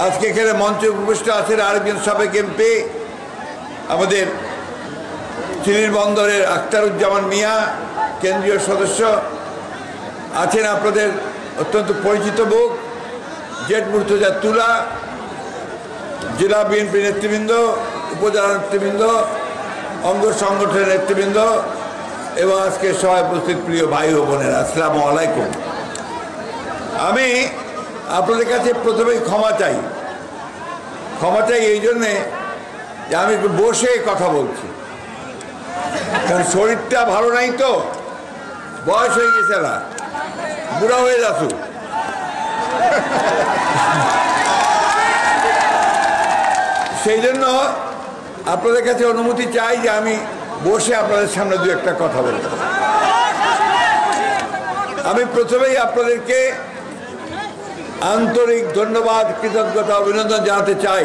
আজকে এখানে মঞ্চে উপবিষ্ট আছেন আরেকজন সাবেক এমপি আমাদের চিনির বন্দরের আখতারুজ্জামান মিয়া, কেন্দ্রীয় সদস্য আছেন আপনাদের অত্যন্ত পরিচিত মুখ জেড মুর্তজা তুলা, জেলা বিএনপি নেতৃবৃন্দ, উপজেলা নেতৃবৃন্দ, অঙ্গ সংগঠনের নেতৃবৃন্দ এবং আজকে সবাই উপস্থিত প্রিয় ভাই ও বোনেরা, আসসালামু আলাইকুম। আমি আপনাদের কাছে প্রথমেই ক্ষমা চাই এই জন্যে যে আমি একটু বসে কথা বলছি, কারণ শরীরটা ভালো নাই, তো বয়স হয়ে গেছে, না বুড়া হয়ে যাচ্ছু। সেই জন্য আপনাদের কাছে অনুমতি চাই যে আমি বসে আপনাদের সামনে দু একটা কথা বলব। আমি প্রথমেই আপনাদেরকে আন্তরিক ধন্যবাদ, কৃতজ্ঞতা, অভিনন্দন জানাতে চাই